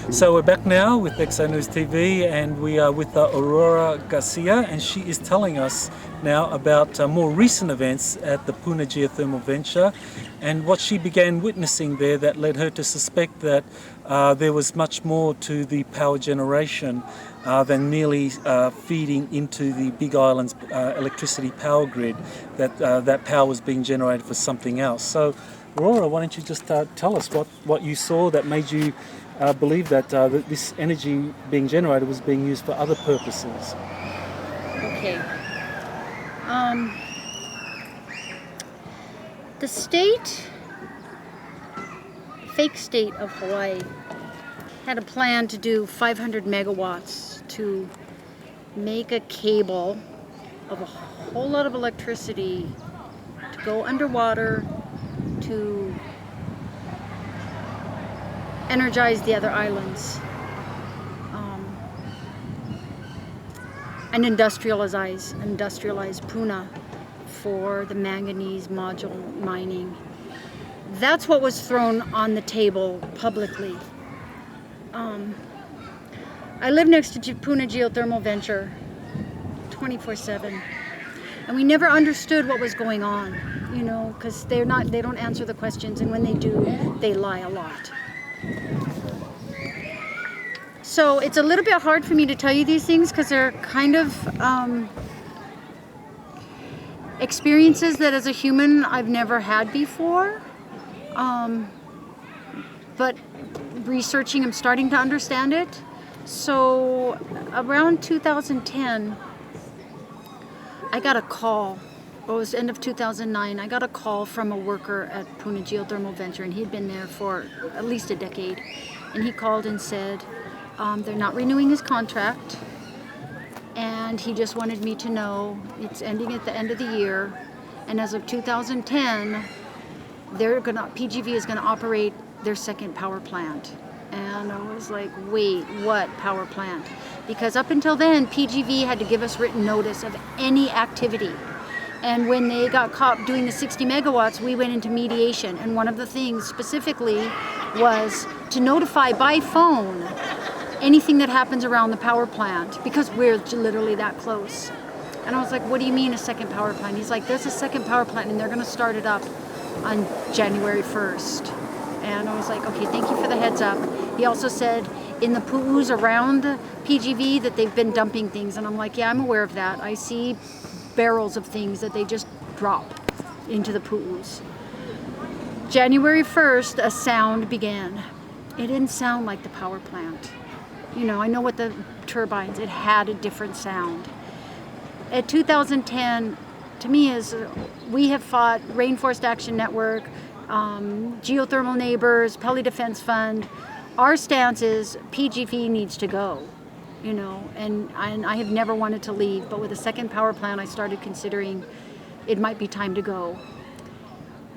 So we're back now with Exonews TV, and we are with Aurora Garcia, and she is telling us now about more recent events at the Puna Geothermal Venture and what she began witnessing there that led her to suspect that there was much more to the power generation than merely feeding into the Big Island's electricity power grid, that power was being generated for something else. So Aurora, why don't you just tell us what you saw that made you believe that this energy being generated was being used for other purposes? Okay. The fake state of Hawaii had a plan to do 500 megawatts to make a cable of a whole lot of electricity to go underwater to energize the other islands and industrialize Puna for the manganese module mining. That's what was thrown on the table publicly. I live next to Puna Geothermal Venture 24/7, and we never understood what was going on, because they don't answer the questions, and when they do, they lie a lot. So it's a little bit hard for me to tell you these things because they're kind of experiences that as a human I've never had before. But researching, I'm starting to understand it. So around 2010, I got a call. It was end of 2009. I got a call from a worker at Puna Geothermal Venture, and he'd been there for at least a decade. And he called and said they're not renewing his contract, and he just wanted me to know it's ending at the end of the year, and as of 2010, PGV is gonna operate their second power plant. And I was like, wait, what power plant? Because up until then, PGV had to give us written notice of any activity. And when they got caught doing the 60 megawatts, we went into mediation. And one of the things specifically was to notify by phone anything that happens around the power plant, because we're literally that close. And I was like, what do you mean a second power plant? He's like, there's a second power plant and they're gonna start it up on January 1st. And I was like, okay, thank you for the heads up. He also said in the Pu'us around PGV that they've been dumping things. And I'm like, yeah, I'm aware of that. I see barrels of things that they just drop into the Pu'us. January 1st, a sound began. It didn't sound like the power plant. I know what the turbines, it had a different sound. At 2010, to me, we have fought Rainforest Action Network, Geothermal Neighbors, Pele Defense Fund. Our stance is PGV needs to go, and I have never wanted to leave, but with a second power plant, I started considering it might be time to go.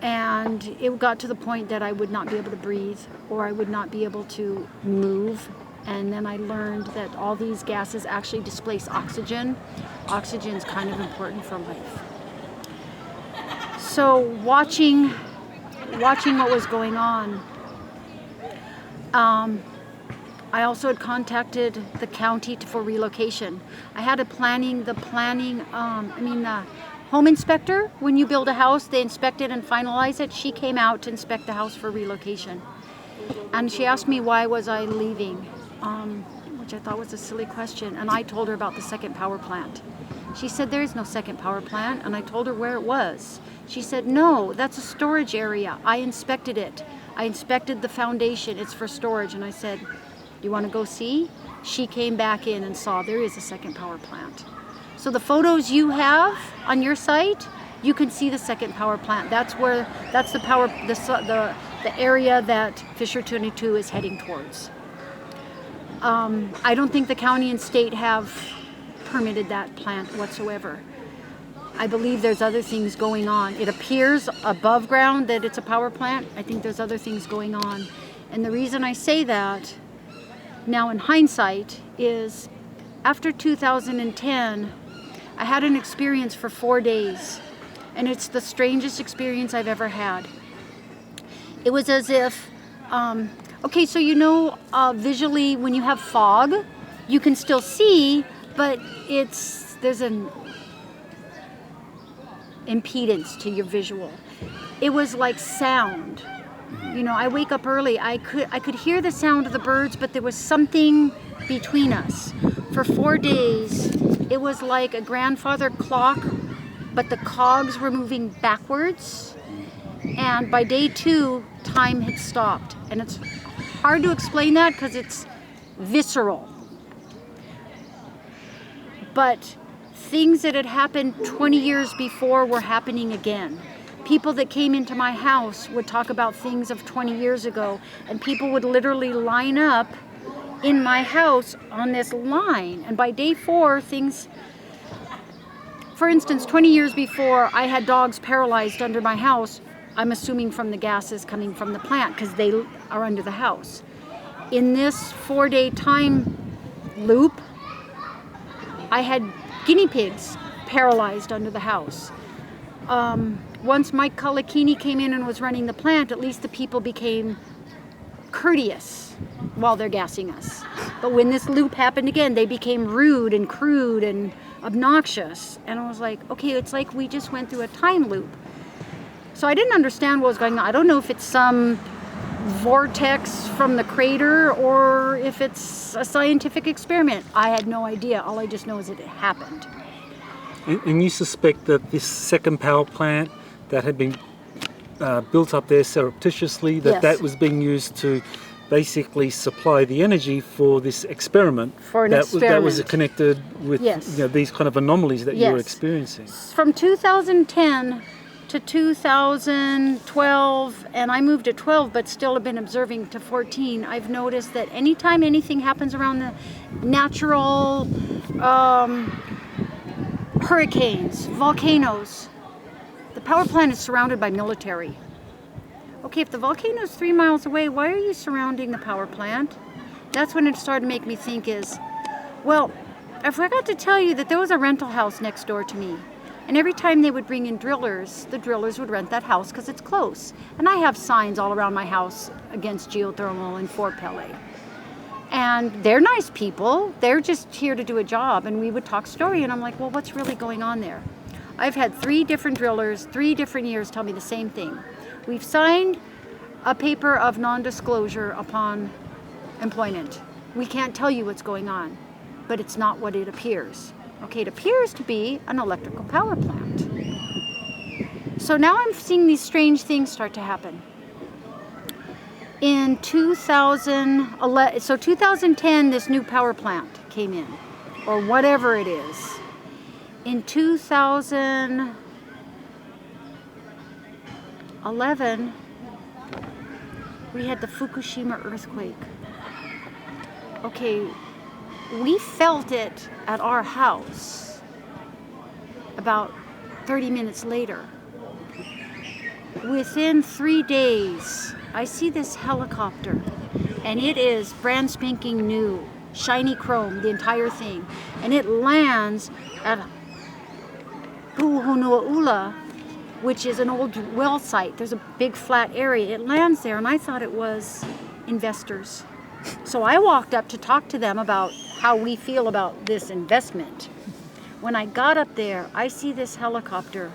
And it got to the point that I would not be able to breathe, or I would not be able to move. And then I learned that all these gases actually displace oxygen. Oxygen is kind of important for life. So watching what was going on, I also had contacted the county for relocation. I had the home inspector. When you build a house, they inspect it and finalize it. She came out to inspect the house for relocation. And she asked me why was I leaving, which I thought was a silly question. And I told her about the second power plant. She said, there is no second power plant. And I told her where it was. She said, no, that's a storage area. I inspected it. I inspected the foundation. It's for storage. And I said, you want to go see? She came back in and saw there is a second power plant. So the photos you have on your site, you can see the second power plant. That's the area that Fisher 22 is heading towards. I don't think the county and state have permitted that plant whatsoever. I believe there's other things going on. It appears above ground that it's a power plant. I think there's other things going on. And the reason I say that now in hindsight is after 2010, I had an experience for 4 days, and it's the strangest experience I've ever had. It was as if, okay, so visually when you have fog, you can still see, but there's an impedance to your visual. It was like sound. I wake up early, I could hear the sound of the birds, but there was something between us. For 4 days, it was like a grandfather clock, but the cogs were moving backwards. And by day 2, time had stopped. And it's hard to explain that because it's visceral. But things that had happened 20 years before were happening again. People that came into my house would talk about things of 20 years ago, and people would literally line up in my house on this line. And by day 4, things, for instance, 20 years before, I had dogs paralyzed under my house. I'm assuming from the gases coming from the plant because they are under the house. In this 4-day time loop, I had guinea pigs paralyzed under the house. Once Mike Kalakini came in and was running the plant, at least the people became courteous while they're gassing us. But when this loop happened again, they became rude and crude and obnoxious. And I was like, okay, it's like we just went through a time loop. So I didn't understand what was going on. I don't know if it's some vortex from the crater or if it's a scientific experiment. I had no idea. All I just know is that it happened. And you suspect that this second power plant that had been built up there surreptitiously, that was being used to basically supply the energy for this experiment. For an that experiment. That was connected with these kind of anomalies that you were experiencing. From 2010 to 2012, and I moved at 12 but still have been observing to 14, I've noticed that anytime anything happens around the natural hurricanes, volcanoes, the power plant is surrounded by military. Okay, if the volcano is 3 miles away, why are you surrounding the power plant? That's when it started to make me think well, I forgot to tell you that there was a rental house next door to me. And every time they would bring in drillers, the drillers would rent that house because it's close. And I have signs all around my house against geothermal in Fort Pele. And they're nice people. They're just here to do a job. And we would talk story. And I'm like, well, what's really going on there? I've had 3 different drillers, 3 different years tell me the same thing. We've signed a paper of non-disclosure upon employment. We can't tell you what's going on, but it's not what it appears. Okay, it appears to be an electrical power plant. So now I'm seeing these strange things start to happen. In 2010, this new power plant came in, or whatever it is. In 2011, we had the Fukushima earthquake. Okay, we felt it at our house about 30 minutes later. Within 3 days, I see this helicopter, and it is brand spanking new, shiny chrome, the entire thing. And it lands at Pu'u, which is an old well site. There's a big flat area. It lands there, and I thought it was investors. So I walked up to talk to them about how we feel about this investment. When I got up there, I see this helicopter.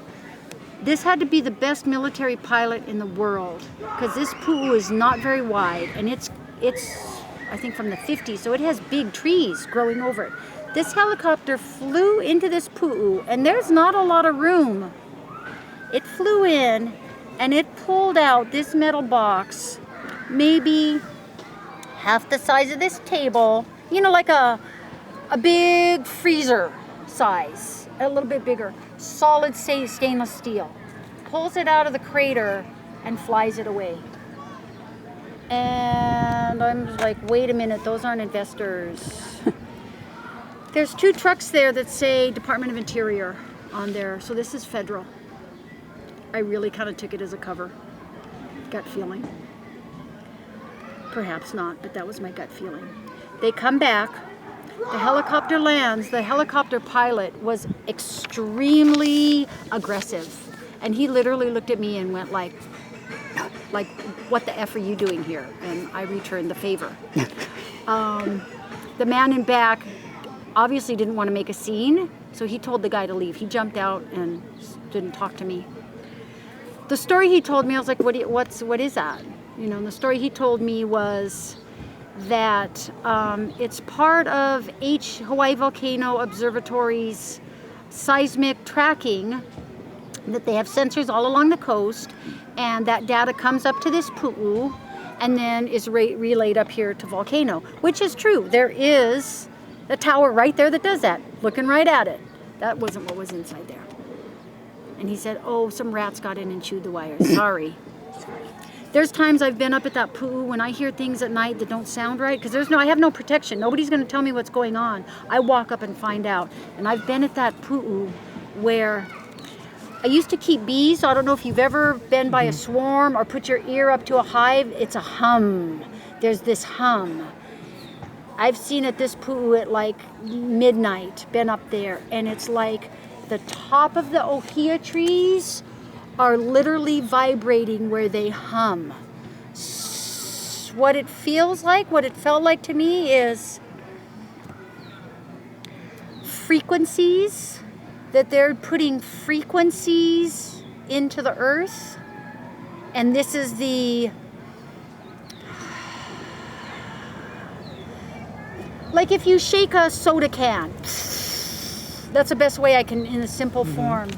This had to be the best military pilot in the world because this Pu'u is not very wide, and it's I think from the 50s, so it has big trees growing over it. This helicopter flew into this Pu'u, and there's not a lot of room. It flew in, and it pulled out this metal box, maybe half the size of this table, like a big freezer size, a little bit bigger, solid stainless steel, pulls it out of the crater and flies it away. And I'm like, wait a minute, those aren't investors. There's 2 trucks there that say Department of Interior on there, so this is federal. I really kind of took it as a cover. Gut feeling. Perhaps not, but that was my gut feeling. They come back. The helicopter lands. The helicopter pilot was extremely aggressive. And he literally looked at me and went like, what the F are you doing here? And I returned the favor. The man in back obviously didn't want to make a scene, so he told the guy to leave. He jumped out and didn't talk to me. The story he told me, I was like, what is that? You know, and the story he told me was that it's part of Hawaii Volcano Observatory's seismic tracking, that they have sensors all along the coast, and that data comes up to this Pu'u and then is relayed up here to Volcano, which is true. There is a tower right there that does that, looking right at it. That wasn't what was inside there. And he said, oh, some rats got in and chewed the wires. Sorry. There's times I've been up at that Pu'u when I hear things at night that don't sound right, because I have no protection. Nobody's going to tell me what's going on. I walk up and find out. And I've been at that Pu'u where I used to keep bees. So I don't know if you've ever been by a swarm or put your ear up to a hive. It's a hum. There's this hum. I've seen at this Pu'u at like midnight, been up there, and it's like the top of the ohia trees are literally vibrating where they hum. What it feels like, what it felt like to me is frequencies, that they're putting frequencies into the earth, and this is like if you shake a soda can, that's the best way I can, in a simple form.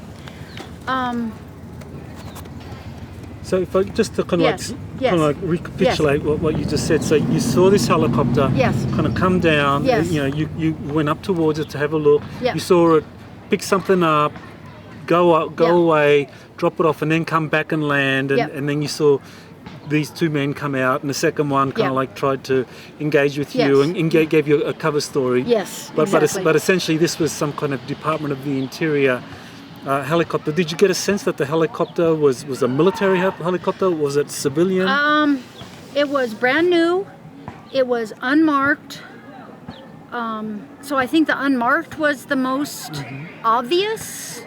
So if I just to kind of like recapitulate what you just said. So you saw this helicopter kind of come down. You know, you went up towards it to have a look. You saw it pick something up, go away, drop it off, and then come back and land. And then you saw these two men come out, and the second one kind of like tried to engage with you and gave you a cover story. But essentially this was some kind of Department of the Interior helicopter. Did you get a sense that the helicopter was a military helicopter? Was it civilian? It was brand new. It was unmarked. So I think the unmarked was the most obvious.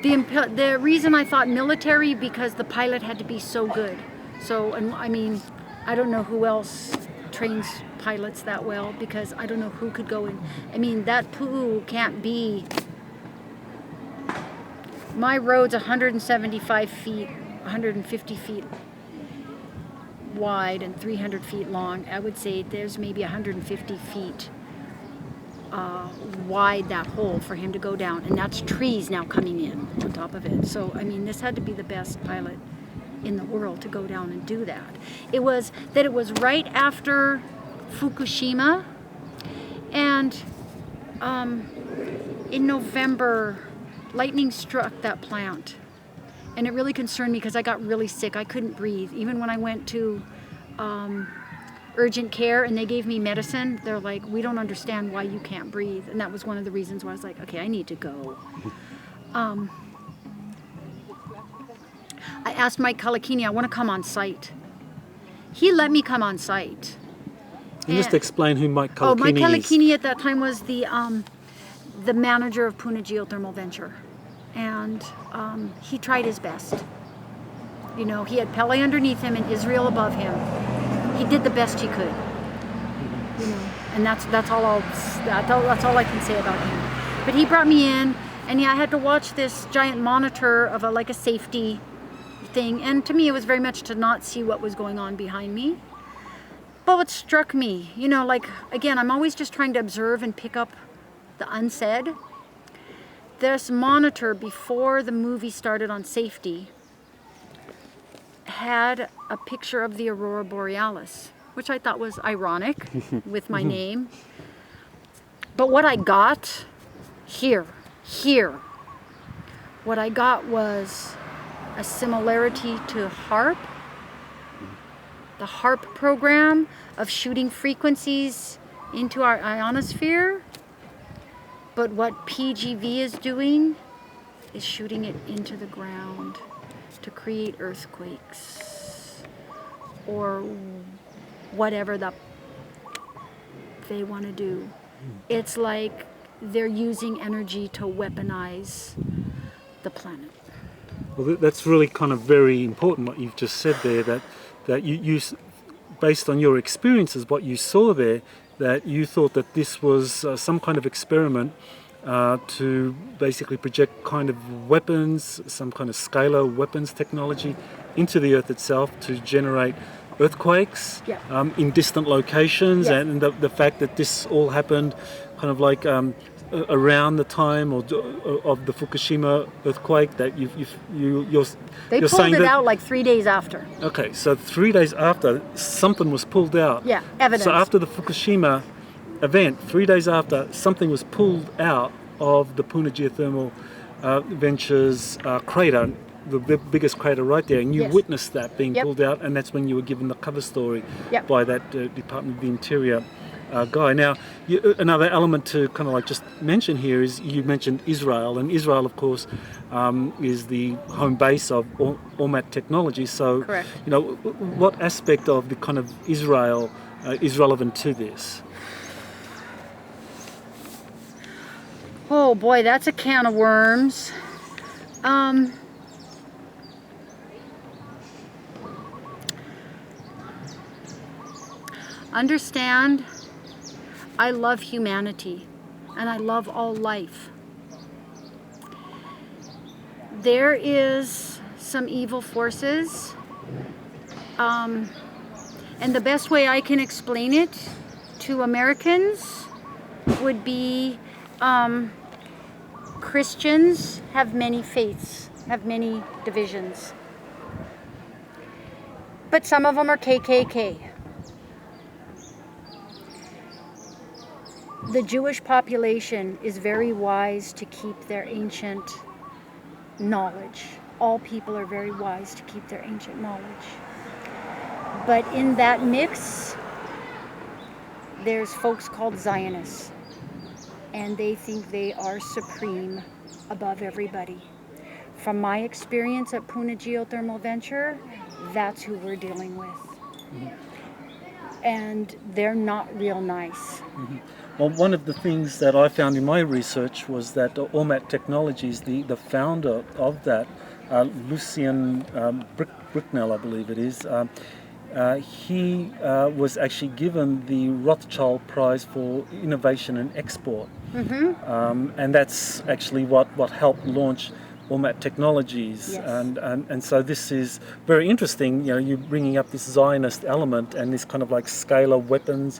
The reason I thought military, because the pilot had to be so good. So, and I mean, I don't know who else trains pilots that well, because I don't know who could go in. I mean, that Pu'u can't be. My road's 175 feet, 150 feet wide and 300 feet long. I would say there's maybe 150 feet wide, that hole for him to go down, and that's trees now coming in on top of it. So I mean, this had to be the best pilot in the world to go down and do that. It was right after Fukushima, and in November lightning struck that plant, and it really concerned me because I got really sick. I couldn't breathe. Even when I went to urgent care and they gave me medicine, they're like, we don't understand why you can't breathe. And that was one of the reasons why I was like, okay, I need to go. I asked Mike Kalakini, I want to come on site. He let me come on site. And just explain who Mike Kalakini is. Oh, Mike Kalakini at that time was the manager of Puna Geothermal Venture. And he tried his best. You know, he had Pele underneath him and Israel above him. He did the best he could. You know, and that's all I can say about him. But he brought me in, and I had to watch this giant monitor of a safety thing, and to me it was very much to not see what was going on behind me. But what struck me, you know, like, again, I'm always just trying to observe and pick up the unsaid. This monitor, before the movie started on safety, had a picture of the Aurora Borealis, which I thought was ironic with my name. But what I got here, what I got was a similarity to HARP, the HARP program of shooting frequencies into our ionosphere. But what PGV is doing is shooting it into the ground to create earthquakes or whatever they want to do. It's like they're using energy to weaponize the planet. Well, that's really kind of very important what you've just said there, that you based on your experiences, what you saw there, that you thought that this was some kind of experiment to basically project kind of weapons, some kind of scalar weapons technology into the Earth itself to generate earthquakes in distant locations, and the fact that this all happened kind of like around the time of the Fukushima earthquake, that you're They pulled saying it that, out like 3 days after. Okay, so 3 days after, something was pulled out. Yeah, evidence. So after the Fukushima event, 3 days after, something was pulled out of the Puna Geothermal Venture's crater, the biggest crater right there, and you witnessed that being pulled out, and that's when you were given the cover story by that Department of the Interior guy. Now, another element to kind of like just mention here is you mentioned Israel, and Israel, of course, is the home base of Ormat Technology. So, you know, what aspect of the kind of Israel is relevant to this? Oh boy, that's a can of worms. Understand, I love humanity and I love all life. There is some evil forces, and the best way I can explain it to Americans would be Christians have many faiths, have many divisions, but some of them are KKK. The Jewish population is very wise to keep their ancient knowledge. All people are very wise to keep their ancient knowledge. But in that mix, there's folks called Zionists, and they think they are supreme above everybody. From my experience at Puna Geothermal Venture, that's who we're dealing with. And they're not real nice. Well, one of the things that I found in my research was that Ormat Technologies, the founder of that, Lucian Bricknell, I believe it is, he was actually given the Rothschild Prize for Innovation and Export. And that's actually what helped launch Ormat Technologies. And so this is very interesting, you know, you're bringing up this Zionist element and this kind of like scalar weapons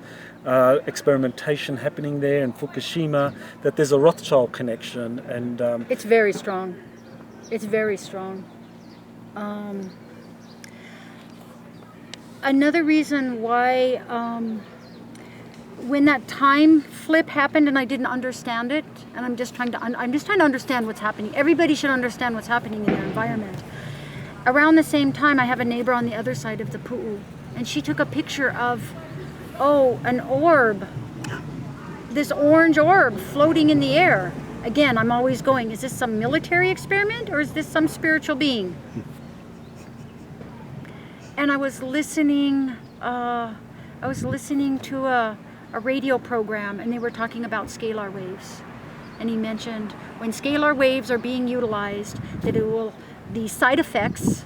experimentation happening there in Fukushima, that there's a Rothschild connection. And it's very strong. It's very strong. Another reason why when that time flip happened and I didn't understand it, and I'm just trying to understand what's happening. Everybody should understand what's happening in their environment. Around the same time, I have a neighbor on the other side of the Pu'u, and she took a picture of, an orb, this orange orb floating in the air. Again, I'm always going, is this some military experiment or is this some spiritual being? And I was listening to a radio program, and they were talking about scalar waves. And he mentioned when scalar waves are being utilized, that the side effects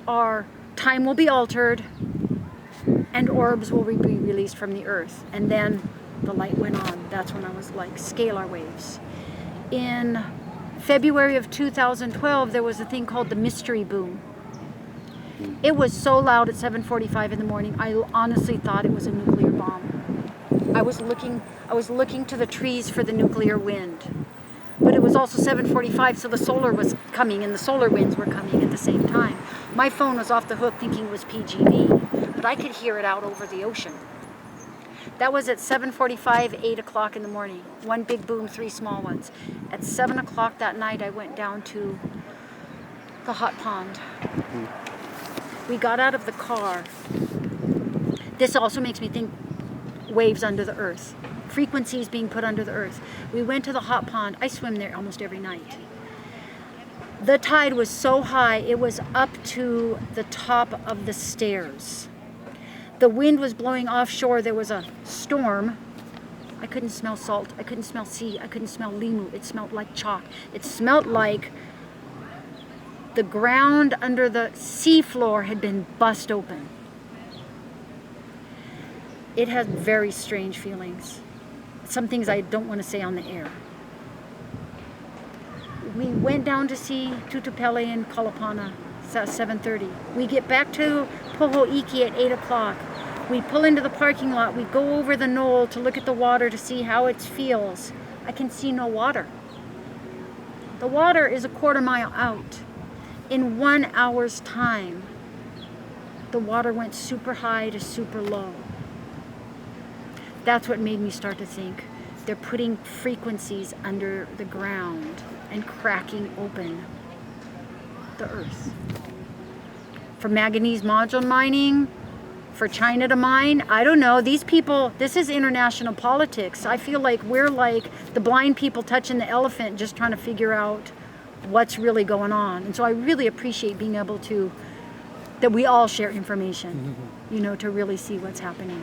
are time will be altered and orbs will be released from the earth. And then the light went on. That's when I was like, scalar waves. In February of 2012, there was a thing called the mystery boom. It was so loud at 7:45 in the morning, I honestly thought it was a nuclear bomb. I was looking to the trees for the nuclear wind. But it was also 7:45, so the solar was coming and the solar winds were coming at the same time. My phone was off the hook thinking it was PGV, but I could hear it out over the ocean. That was at 7:45, 8 o'clock in the morning. One big boom, 3 small ones. At 7 o'clock that night, I went down to the hot pond. We got out of the car. This also makes me think waves under the earth, frequencies being put under the earth. We went to the hot pond. I swim there almost every night. The tide was so high, it was up to the top of the stairs. The wind was blowing offshore. There was a storm. I couldn't smell salt. I couldn't smell sea. I couldn't smell limu. It smelled like chalk. It smelled like the ground under the seafloor had been bust open. It had very strange feelings. Some things I don't want to say on the air. We went down to see Tutupele and Kalapana at 7:30. We get back to Pohoiki at 8 o'clock. We pull into the parking lot. We go over the knoll to look at the water to see how it feels. I can see no water. The water is a quarter mile out. In 1 hour's time, the water went super high to super low. That's what made me start to think they're putting frequencies under the ground and cracking open the earth. For manganese module mining, for China to mine, I don't know. These people, this is international politics. I feel like we're like the blind people touching the elephant, just trying to figure out what's really going on. And so I really appreciate being able to, that we all share information, you know, to really see what's happening.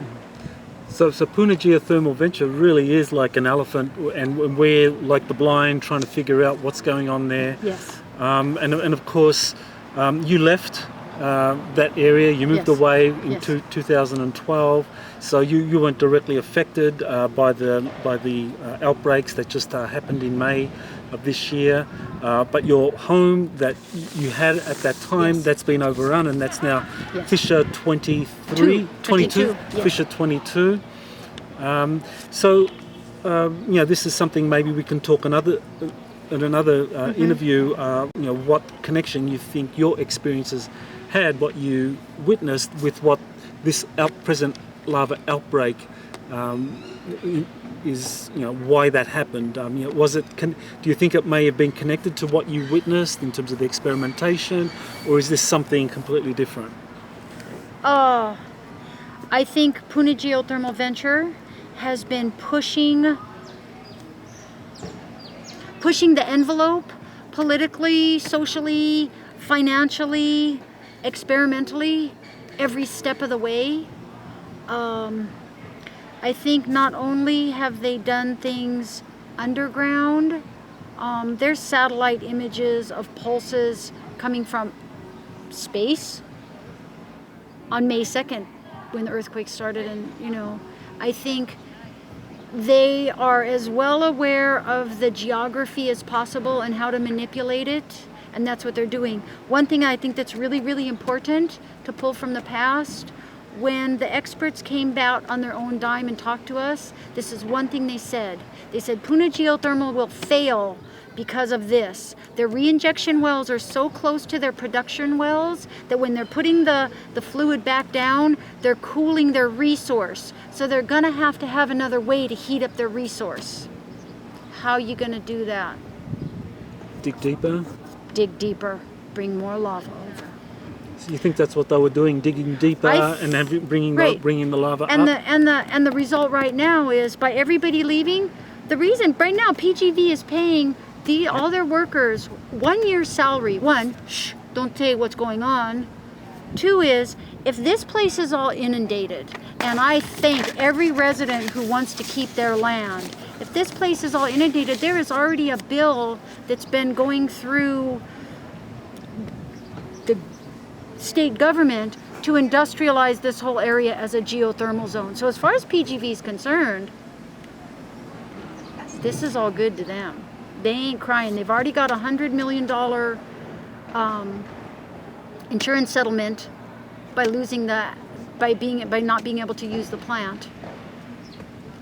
So Puna Geothermal Venture really is like an elephant, and we're like the blind trying to figure out what's going on there. Yes. And of course, you left that area, you moved Yes. away in Yes. 2012, so you weren't directly affected by the outbreaks that just happened in May of this year, but your home that you had at that time, Yes. that's been overrun, and that's now Yes. Fisher 22, 22, yes. Fisher 22. So you know, this is something maybe we can talk in another interview, you know, what connection you think your experiences had, what you witnessed with what this present lava outbreak is, you know, why that happened. You know, do you think it may have been connected to what you witnessed in terms of the experimentation, or is this something completely different? I think Puna Geothermal Venture has been pushing the envelope politically, socially, financially, experimentally, every step of the way. I think not only have they done things underground, there's satellite images of pulses coming from space on May 2nd when the earthquake started, and you know, I think they are as well aware of the geography as possible and how to manipulate it, and that's what they're doing. One thing I think that's really, really important to pull from the past, when the experts came out on their own dime and talked to us, this is one thing they said. They said Puna Geothermal will fail because of this. Their reinjection wells are so close to their production wells that when they're putting the fluid back down, they're cooling their resource. So they're gonna have to have another way to heat up their resource. How are you gonna do that? Dig deeper? Dig deeper, bring more lava over. So you think that's what they were doing, digging deeper and bringing the lava up? And the result right now is, by everybody leaving, the reason right now PGV is paying all their workers 1 year's salary. One, don't tell you what's going on. Two is, if this place is all inundated, and I thank every resident who wants to keep their land, if this place is all inundated, there is already a bill that's been going through the state government to industrialize this whole area as a geothermal zone. So as far as PGV is concerned, this is all good to them. They ain't crying. They've already got $100 million insurance settlement by losing that, by not being able to use the plant.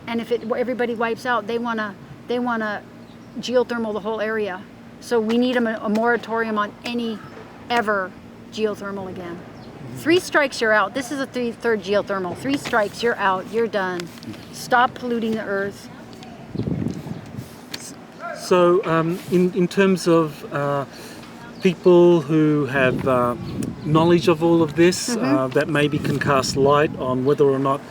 And if everybody wipes out, they wanna geothermal the whole area. So we need a moratorium on any ever geothermal again. 3 strikes, you're out. This is a third geothermal. 3 strikes, you're out. You're done. Stop polluting the earth. So in terms of people who have knowledge of all of this, that maybe can cast light on whether or not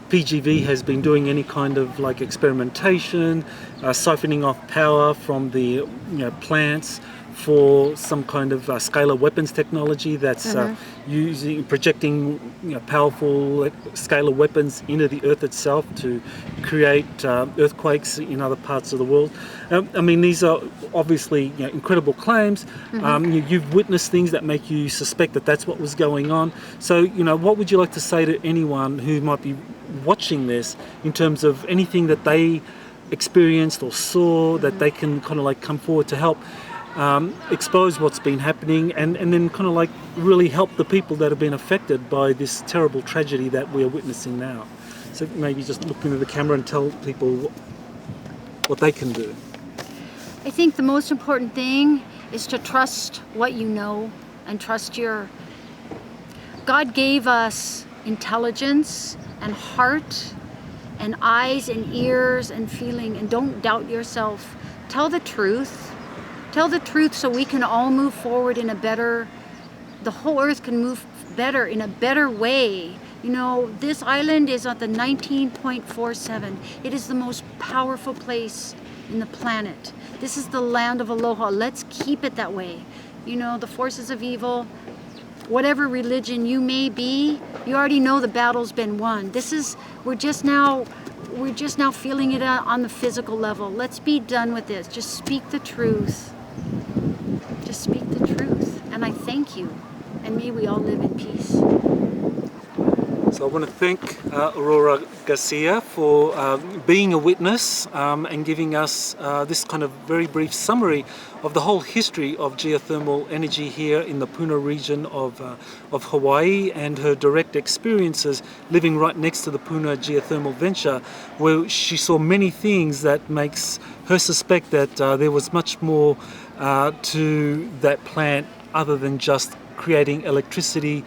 PGV has been doing any kind of like experimentation, siphoning off power from the plants for some kind of scalar weapons technology that's projecting powerful scalar weapons into the Earth itself to create earthquakes in other parts of the world. I mean, these are obviously incredible claims. You've witnessed things that make you suspect that that's what was going on. So, what would you like to say to anyone who might be watching this in terms of anything that they experienced or saw that they can kind of like come forward to help expose what's been happening and then kind of like really help the people that have been affected by this terrible tragedy that we are witnessing now? So maybe just look into the camera and tell people what they can do. I think the most important thing is to trust what you know and trust God gave us intelligence and heart and eyes and ears and feeling, and don't doubt yourself. Tell the truth. Tell the truth so we can all move forward in the whole earth can move better, in a better way. This island is at the 19.47. It is the most powerful place in the planet. This is the land of aloha. Let's keep it that way. The forces of evil, whatever religion you may be, you already know the battle's been won. We're just now feeling it on the physical level. Let's be done with this. Just speak the truth. Just speak the truth. And I thank you. And may we all live in peace. So I want to thank Aurora Garcia for being a witness and giving us this kind of very brief summary of the whole history of geothermal energy here in the Puna region of Hawaii, and her direct experiences living right next to the Puna Geothermal Venture, where she saw many things that makes her suspect that there was much more to that plant other than just creating electricity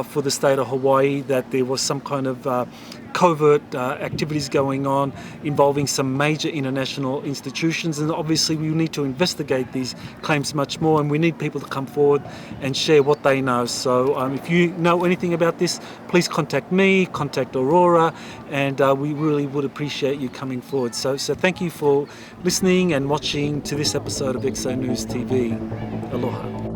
for the state of Hawaii, that there was some kind of covert activities going on involving some major international institutions, and obviously we need to investigate these claims much more, and we need people to come forward and share what they know. So if you know anything about this, please contact me, contact Aurora, and we really would appreciate you coming forward. So thank you for listening and watching to this episode of Exonews TV. Aloha.